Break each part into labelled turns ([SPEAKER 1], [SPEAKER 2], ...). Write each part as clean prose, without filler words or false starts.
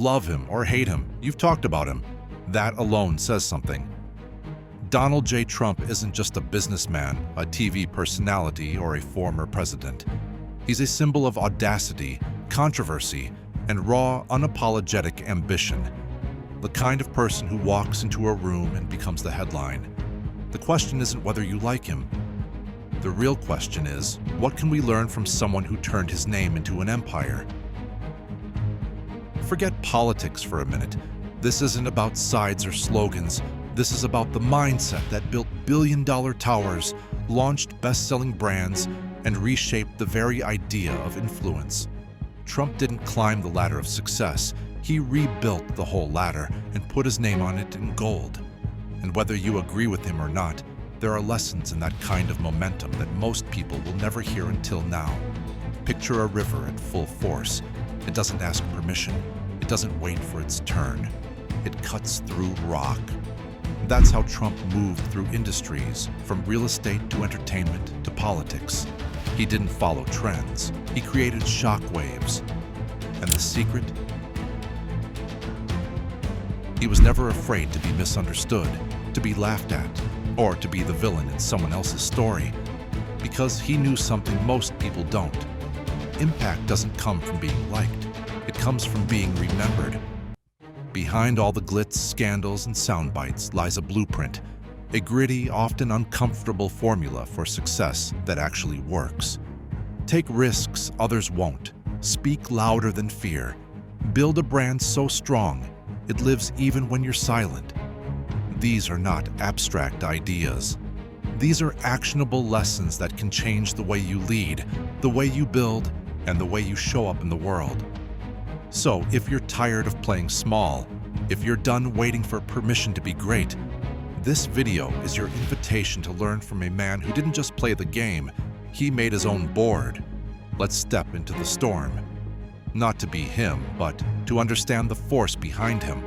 [SPEAKER 1] Love him or hate him, you've talked about him. That alone says something. Donald J. Trump isn't just a businessman, a TV personality, or a former president. He's a symbol of audacity, controversy, and raw, unapologetic ambition. The kind of person who walks into a room and becomes the headline. The question isn't whether you like him. The real question is, what can we learn from someone who turned his name into an empire? Forget politics for a minute. This isn't about sides or slogans. This is about the mindset that built billion-dollar towers, launched best-selling brands, and reshaped the very idea of influence. Trump didn't climb the ladder of success. He rebuilt the whole ladder and put his name on it in gold. And whether you agree with him or not, there are lessons in that kind of momentum that most people will never hear until now. Picture a river at full force. It doesn't ask permission. It doesn't wait for its turn. It cuts through rock. That's how Trump moved through industries, from real estate to entertainment to politics. He didn't follow trends. He created shockwaves. And the secret? He was never afraid to be misunderstood, to be laughed at, or to be the villain in someone else's story, because he knew something most people don't. Impact doesn't come from being liked. It comes from being remembered. Behind all the glitz, scandals, and sound bites lies a blueprint, a gritty, often uncomfortable formula for success that actually works. Take risks others won't. Speak louder than fear. Build a brand so strong, it lives even when you're silent. These are not abstract ideas. These are actionable lessons that can change the way you lead, the way you build, and the way you show up in the world. So, if you're tired of playing small, if you're done waiting for permission to be great, this video is your invitation to learn from a man who didn't just play the game, he made his own board. Let's step into the storm. Not to be him, but to understand the force behind him,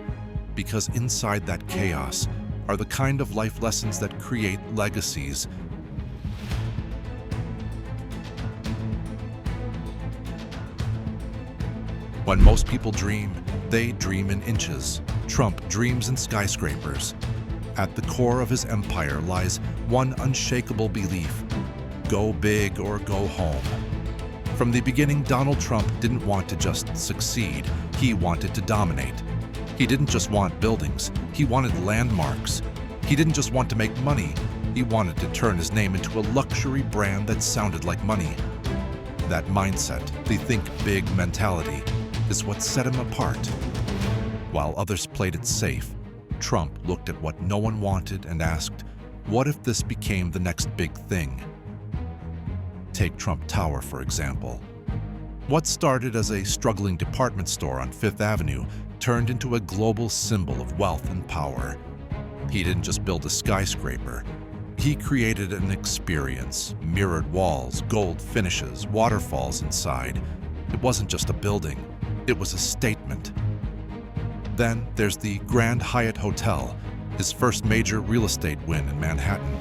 [SPEAKER 1] because inside that chaos are the kind of life lessons that create legacies. When most people dream, they dream in inches. Trump dreams in skyscrapers. At the core of his empire lies one unshakable belief: go big or go home. From the beginning, Donald Trump didn't want to just succeed. He wanted to dominate. He didn't just want buildings. He wanted landmarks. He didn't just want to make money. He wanted to turn his name into a luxury brand that sounded like money. That mindset, the think big mentality, is what set him apart. While others played it safe, Trump looked at what no one wanted and asked, what if this became the next big thing? Take Trump Tower, for example. What started as a struggling department store on Fifth Avenue turned into a global symbol of wealth and power. He didn't just build a skyscraper. He created an experience, mirrored walls, gold finishes, waterfalls inside. It wasn't just a building, it was a statement. Then there's the Grand Hyatt Hotel, his first major real estate win in Manhattan.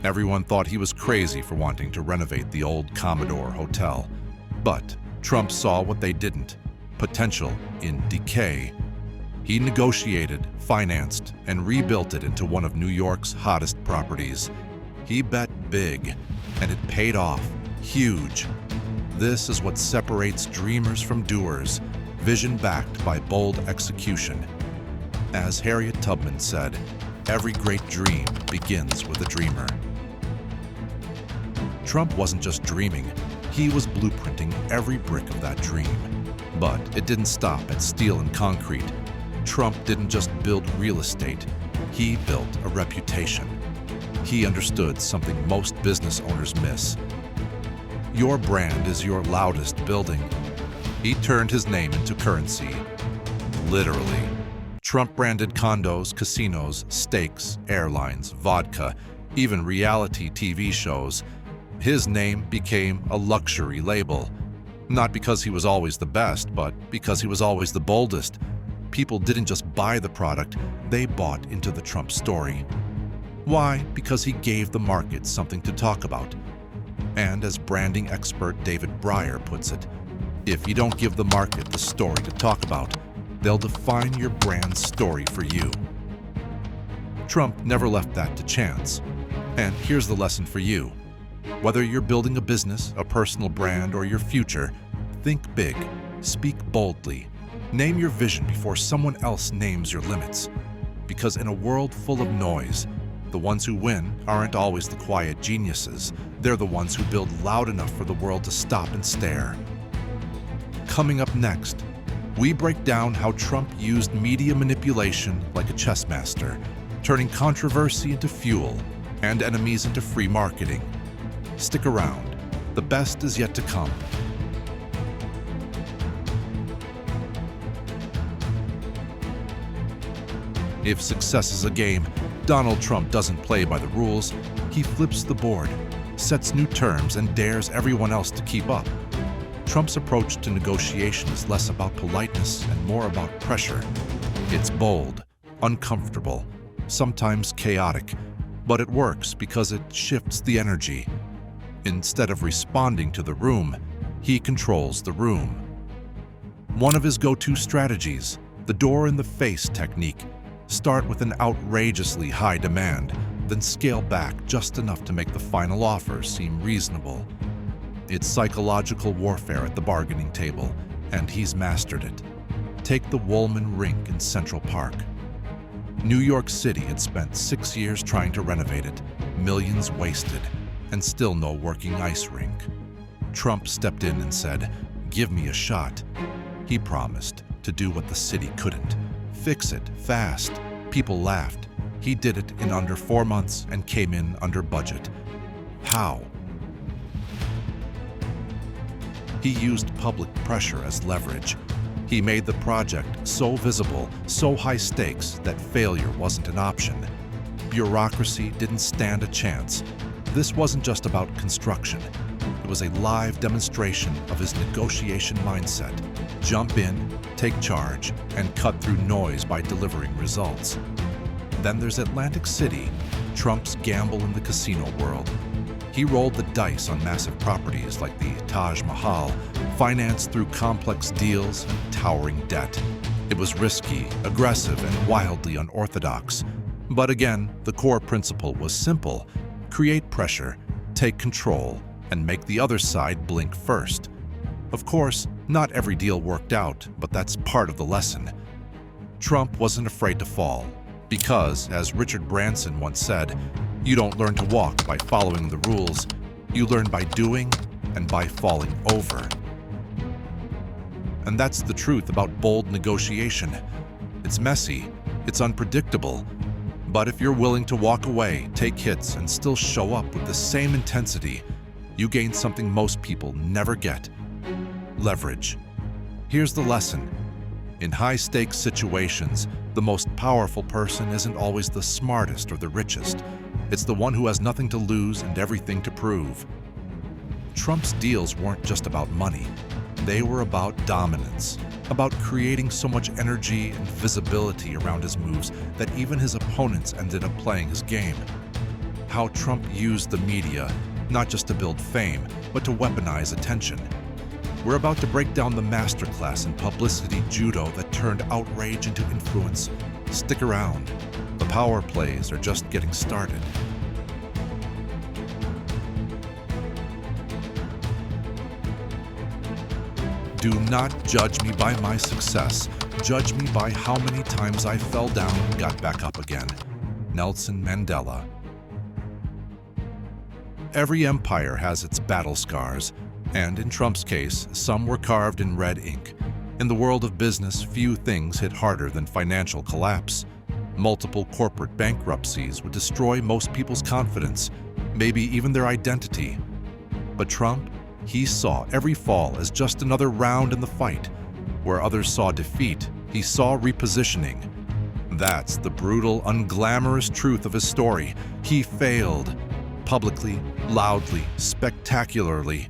[SPEAKER 1] Everyone thought he was crazy for wanting to renovate the old Commodore Hotel. But Trump saw what they didn't: potential in decay. He negotiated, financed, and rebuilt it into one of New York's hottest properties. He bet big, and it paid off, huge. This is what separates dreamers from doers, vision backed by bold execution. As Harriet Tubman said, every great dream begins with a dreamer. Trump wasn't just dreaming, he was blueprinting every brick of that dream. But it didn't stop at steel and concrete. Trump didn't just build real estate, he built a reputation. He understood something most business owners miss. Your brand is your loudest building. He turned his name into currency. Literally. Trump branded condos, casinos, steaks, airlines, vodka, even reality TV shows. His name became a luxury label. Not because he was always the best, but because he was always the boldest. People didn't just buy the product, they bought into the Trump story. Why? Because he gave the market something to talk about. And as branding expert David Breyer puts it, if you don't give the market the story to talk about, They'll define your brand story for you. Trump never left that to chance. And here's the lesson for you. Whether you're building a business, a personal brand, or your future, think big, speak boldly, name your vision before someone else names your limits. Because in a world full of noise, the ones who win aren't always the quiet geniuses. They're the ones who build loud enough for the world to stop and stare. Coming up next, we break down how Trump used media manipulation like a chess master, turning controversy into fuel and enemies into free marketing. Stick around. The best is yet to come. If success is a game, Donald Trump doesn't play by the rules. He flips the board, sets new terms, and dares everyone else to keep up. Trump's approach to negotiation is less about politeness and more about pressure. It's bold, uncomfortable, sometimes chaotic, but it works because it shifts the energy. Instead of responding to the room, he controls the room. One of his go-to strategies, the door-in-the-face technique. Start with an outrageously high demand, then scale back just enough to make the final offer seem reasonable. It's psychological warfare at the bargaining table, and he's mastered it. Take the Woolman Rink in Central Park. New York City had spent 6 years trying to renovate it, millions wasted, and still no working ice rink. Trump stepped in and said, "Give me a shot." He promised to do what the city couldn't. Fix it fast. People laughed. He did it in under 4 months and came in under budget. How? He used public pressure as leverage. He made the project so visible, so high stakes, that failure wasn't an option. Bureaucracy didn't stand a chance. This wasn't just about construction. It was a live demonstration of his negotiation mindset. Jump in, take charge, and cut through noise by delivering results. Then there's Atlantic City, Trump's gamble in the casino world. He rolled the dice on massive properties like the Taj Mahal, financed through complex deals and towering debt. It was risky, aggressive, and wildly unorthodox. But again, the core principle was simple: create pressure, take control, and make the other side blink first. Of course, not every deal worked out, but that's part of the lesson. Trump wasn't afraid to fall, because, as Richard Branson once said, you don't learn to walk by following the rules, you learn by doing and by falling over. And that's the truth about bold negotiation. It's messy, it's unpredictable, but if you're willing to walk away, take hits, and still show up with the same intensity, you gain something most people never get: leverage. Here's the lesson. In high-stakes situations, the most powerful person isn't always the smartest or the richest. It's the one who has nothing to lose and everything to prove. Trump's deals weren't just about money. They were about dominance, about creating so much energy and visibility around his moves that even his opponents ended up playing his game. How Trump used the media, not just to build fame, but to weaponize attention. We're about to break down the masterclass in publicity judo that turned outrage into influence. Stick around. The power plays are just getting started. Do not judge me by my success. Judge me by how many times I fell down and got back up again. Nelson Mandela. Every empire has its battle scars, and in Trump's case, some were carved in red ink. In the world of business, few things hit harder than financial collapse. Multiple corporate bankruptcies would destroy most people's confidence, maybe even their identity. But Trump, he saw every fall as just another round in the fight. Where others saw defeat, he saw repositioning. That's the brutal, unglamorous truth of his story. He failed. Publicly, loudly, spectacularly.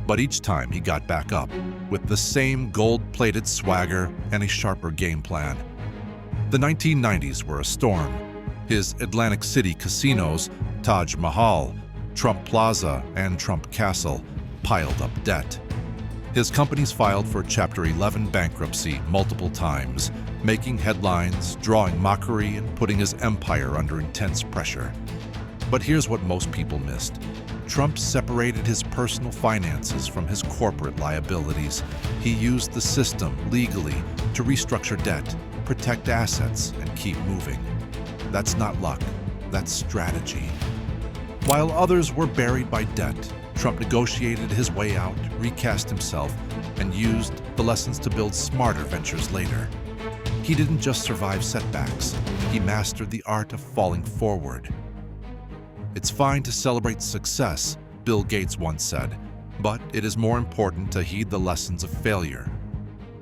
[SPEAKER 1] But each time he got back up, with the same gold-plated swagger and a sharper game plan. The 1990s were a storm. His Atlantic City casinos, Taj Mahal, Trump Plaza, and Trump Castle piled up debt. His companies filed for Chapter 11 bankruptcy multiple times, making headlines, drawing mockery, and putting his empire under intense pressure. But here's what most people missed. Trump separated his personal finances from his corporate liabilities. He used the system legally to restructure debt, protect assets, and keep moving. That's not luck, that's strategy. While others were buried by debt, Trump negotiated his way out, recast himself, and used the lessons to build smarter ventures later. He didn't just survive setbacks, he mastered the art of falling forward. It's fine to celebrate success, Bill Gates once said, but it is more important to heed the lessons of failure.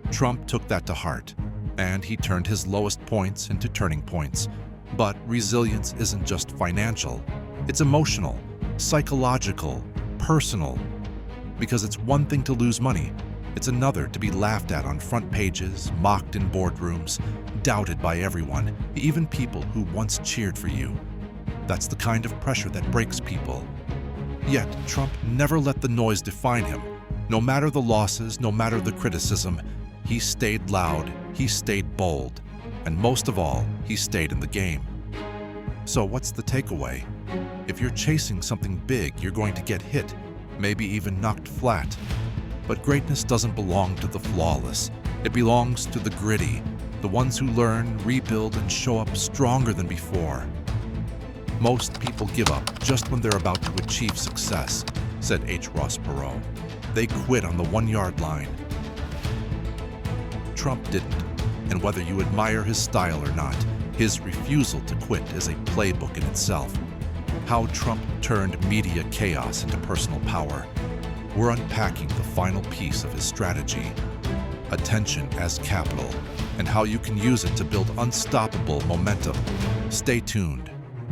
[SPEAKER 1] Trump took that to heart, and he turned his lowest points into turning points. But resilience isn't just financial, it's emotional, psychological, personal. Because it's one thing to lose money, it's another to be laughed at on front pages, mocked in boardrooms, doubted by everyone, even people who once cheered for you. That's the kind of pressure that breaks people. Yet, Trump never let the noise define him. No matter the losses, no matter the criticism, he stayed loud, he stayed bold, and most of all, he stayed in the game. So what's the takeaway? If you're chasing something big, you're going to get hit, maybe even knocked flat. But greatness doesn't belong to the flawless. It belongs to the gritty, the ones who learn, rebuild, and show up stronger than before. Most people give up just when they're about to achieve success, said H. Ross Perot. They quit on the 1-yard line. Trump didn't, and whether you admire his style or not, his refusal to quit is a playbook in itself. How Trump turned media chaos into personal power. We're unpacking the final piece of his strategy, attention as capital, and how you can use it to build unstoppable momentum. Stay tuned.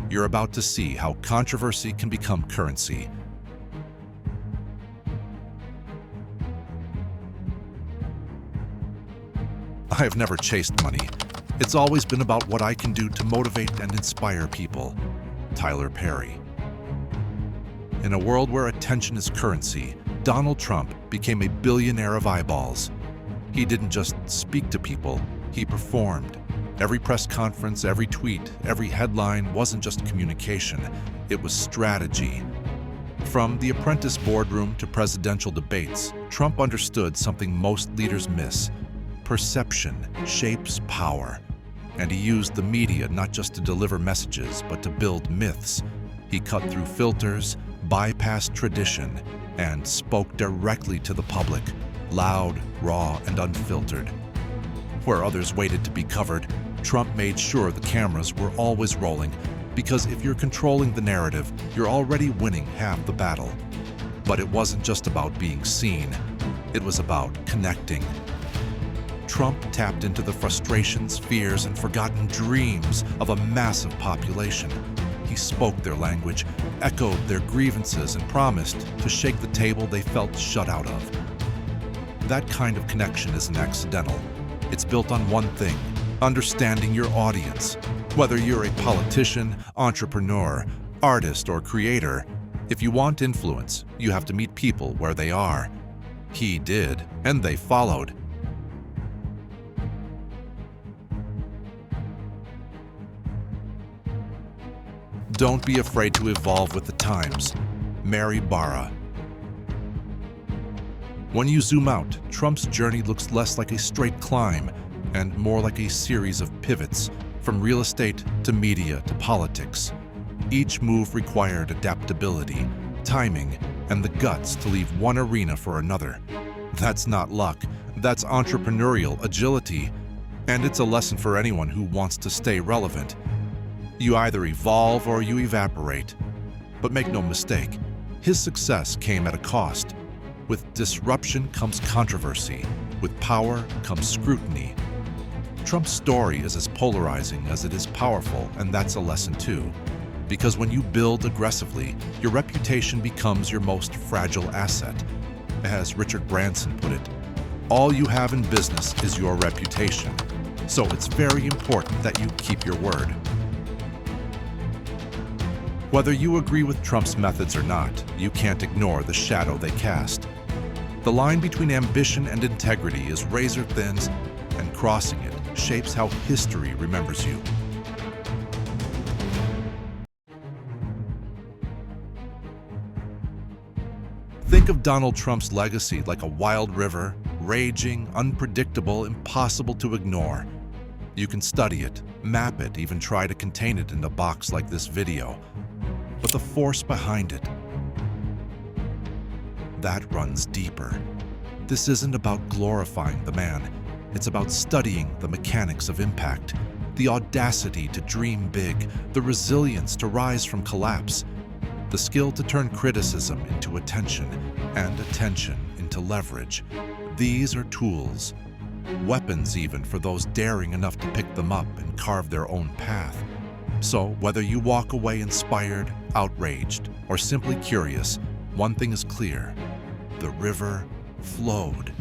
[SPEAKER 1] You're about to see how controversy can become currency. I have never chased money. It's always been about what I can do to motivate and inspire people. Tyler Perry. In a world where attention is currency, Donald Trump became a billionaire of eyeballs. He didn't just speak to people, he performed. Every press conference, every tweet, every headline wasn't just communication, it was strategy. From the Apprentice boardroom to presidential debates, Trump understood something most leaders miss. Perception shapes power. And he used the media not just to deliver messages, but to build myths. He cut through filters, bypassed tradition, and spoke directly to the public, loud, raw, and unfiltered. Where others waited to be covered, Trump made sure the cameras were always rolling, because if you're controlling the narrative, you're already winning half the battle. But it wasn't just about being seen, it was about connecting. Trump tapped into the frustrations, fears, and forgotten dreams of a massive population. He spoke their language, echoed their grievances, and promised to shake the table they felt shut out of. That kind of connection isn't accidental. It's built on one thing: understanding your audience. Whether you're a politician, entrepreneur, artist, or creator, if you want influence, you have to meet people where they are. He did, and they followed. Don't be afraid to evolve with the times. Mary Barra. When you zoom out, Trump's journey looks less like a straight climb and more like a series of pivots, from real estate to media to politics. Each move required adaptability, timing, and the guts to leave one arena for another. That's not luck, that's entrepreneurial agility, and it's a lesson for anyone who wants to stay relevant. You either evolve or you evaporate. But make no mistake, his success came at a cost. With disruption comes controversy. With power comes scrutiny. Trump's story is as polarizing as it is powerful, and that's a lesson too. Because when you build aggressively, your reputation becomes your most fragile asset. As Richard Branson put it, all you have in business is your reputation. So it's very important that you keep your word. Whether you agree with Trump's methods or not, you can't ignore the shadow they cast. The line between ambition and integrity is razor thin, and crossing it shapes how history remembers you. Think of Donald Trump's legacy like a wild river, raging, unpredictable, impossible to ignore. You can study it, map it, even try to contain it in a box like this video. But the force behind it, that runs deeper. This isn't about glorifying the man. It's about studying the mechanics of impact, the audacity to dream big, the resilience to rise from collapse, the skill to turn criticism into attention and attention into leverage. These are tools, weapons even for those daring enough to pick them up and carve their own path. So whether you walk away inspired, outraged, or simply curious, one thing is clear: the river flowed,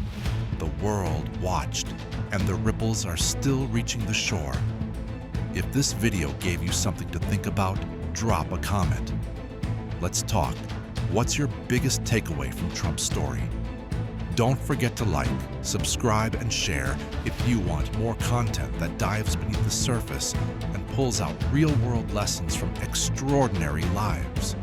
[SPEAKER 1] the world watched, and the ripples are still reaching the shore. If this video gave you something to think about, drop a comment. Let's talk. What's your biggest takeaway from Trump's story? Don't forget to like, subscribe, and share if you want more content that dives beneath the surface and pulls out real-world lessons from extraordinary lives.